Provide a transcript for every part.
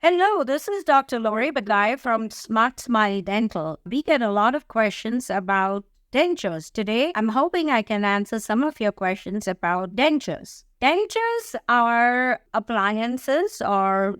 Hello, this is Dr. Lori Bagai from Smart Smile Dental. We get a lot of questions about dentures. Today, I'm hoping I can answer some of your questions about dentures. Dentures are appliances or,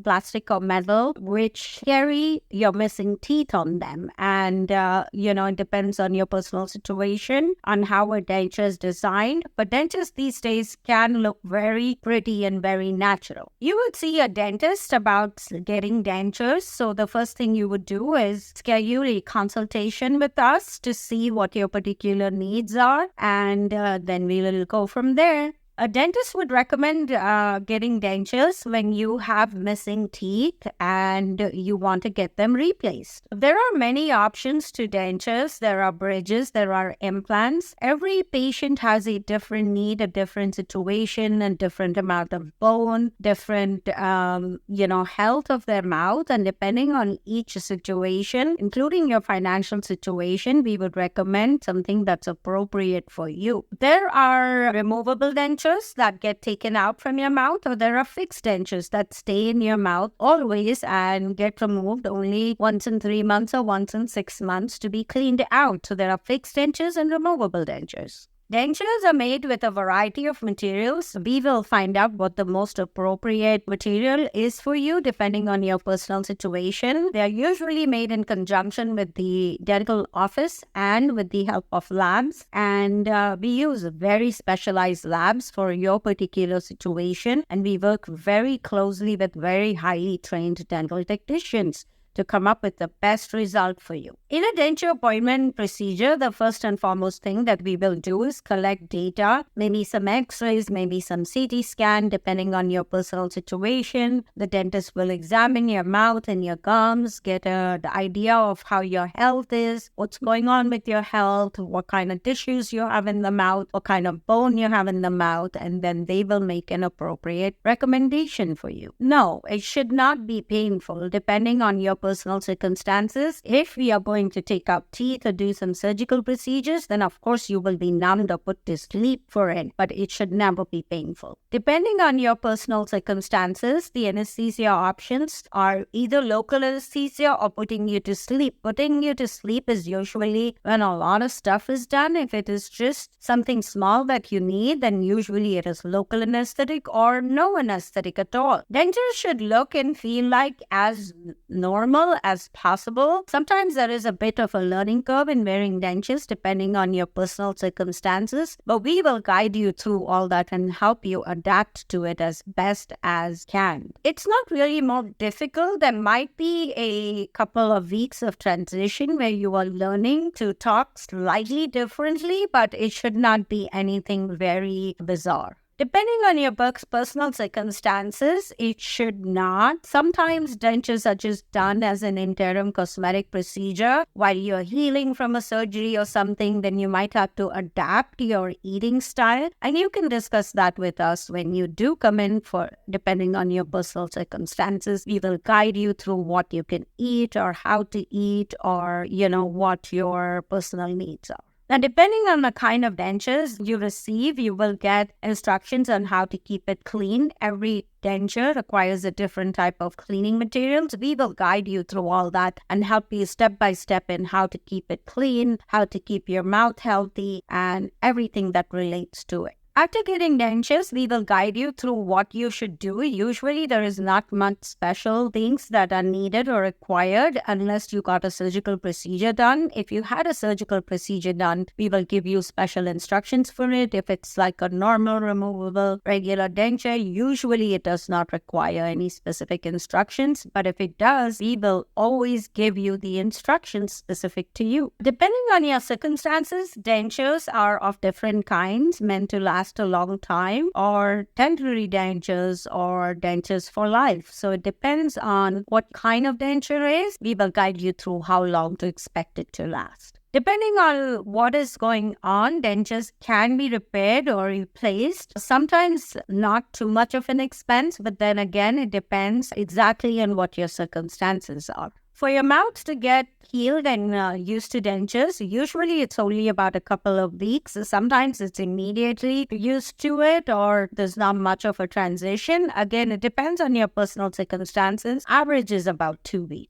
plastic or metal which carry your missing teeth on them. And, it depends on your personal situation on how a denture is designed. But dentures these days can look very pretty and very natural. You would see a dentist about getting dentures. So the first thing you would do is schedule a consultation with us to see what your particular needs are. And then we will go from there. A dentist would recommend getting dentures when you have missing teeth and you want to get them replaced. There are many options to dentures. There are bridges, there are implants. Every patient has a different need, a different situation, a different amount of bone, different, health of their mouth. And depending on each situation, including your financial situation, we would recommend something that's appropriate for you. There are removable dentures that get taken out from your mouth, or there are fixed dentures that stay in your mouth always and get removed only once in 3 months or once in 6 months to be cleaned out. So there are fixed dentures and removable dentures. Dentures are made with a variety of materials. We will find out what the most appropriate material is for you depending on your personal situation. They are usually made in conjunction with the dental office and with the help of labs. And we use very specialized labs for your particular situation. And we work very closely with very highly trained dental technicians to come up with the best result for you. In a denture appointment procedure, the first and foremost thing that we will do is collect data, maybe some x-rays, maybe some CT scan, depending on your personal situation. The dentist will examine your mouth and your gums, get the idea of how your health is, what's going on with your health, what kind of tissues you have in the mouth, what kind of bone you have in the mouth, and then they will make an appropriate recommendation for you. No, it should not be painful, depending on your personal circumstances. If we are going to take out teeth or do some surgical procedures, then of course you will be numbed or put to sleep for it, but it should never be painful. Depending on your personal circumstances, the anesthesia options are either local anesthesia or putting you to sleep. Putting you to sleep is usually when a lot of stuff is done. If it is just something small that you need, then usually it is local anesthetic or no anesthetic at all. Dentures should look and feel like as normal as possible. Sometimes there is a bit of a learning curve in wearing dentures depending on your personal circumstances, but we will guide you through all that and help you adapt to it as best as can. It's not really more difficult. There might be a couple of weeks of transition where you are learning to talk slightly differently, but it should not be anything very bizarre. Depending on your personal circumstances, it should not. Sometimes dentures are just done as an interim cosmetic procedure. While you're healing from a surgery or something, then you might have to adapt your eating style. And you can discuss that with us when you do come in depending on your personal circumstances. We will guide you through what you can eat or how to eat or, what your personal needs are. Now, depending on the kind of dentures you receive, you will get instructions on how to keep it clean. Every denture requires a different type of cleaning materials. We will guide you through all that and help you step by step in how to keep it clean, how to keep your mouth healthy, and everything that relates to it. After getting dentures, we will guide you through what you should do. Usually, there is not much special things that are needed or required unless you got a surgical procedure done. If you had a surgical procedure done, we will give you special instructions for it. If it's like a normal, removable, regular denture, usually it does not require any specific instructions. But if it does, we will always give you the instructions specific to you. Depending on your circumstances, dentures are of different kinds, meant to last a long time, or temporary dentures or dentures for life. So it depends on what kind of denture is. We will guide you through how long to expect it to last. Depending on what is going on, dentures can be repaired or replaced. Sometimes not too much of an expense, but then again, it depends exactly on what your circumstances are. For your mouth to get healed and used to dentures, usually it's only about a couple of weeks. Sometimes it's immediately used to it or there's not much of a transition. Again, it depends on your personal circumstances. Average is about 2 weeks.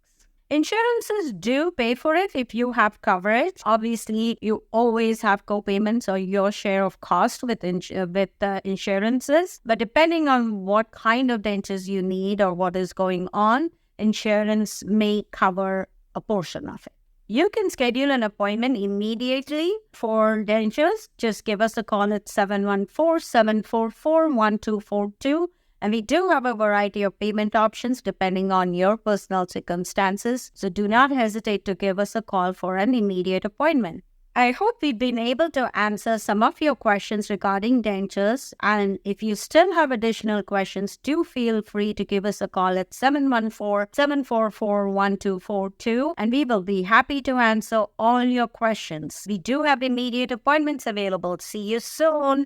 Insurances do pay for it if you have coverage. Obviously, you always have co-payments or your share of cost with insurances. But depending on what kind of dentures you need or what is going on, insurance may cover a portion of it. You can schedule an appointment immediately for dentures. Just give us a call at 714-744-1242. And we do have a variety of payment options depending on your personal circumstances. So do not hesitate to give us a call for an immediate appointment. I hope we've been able to answer some of your questions regarding dentures. And if you still have additional questions, do feel free to give us a call at 714-744-1242. And we will be happy to answer all your questions. We do have immediate appointments available. See you soon.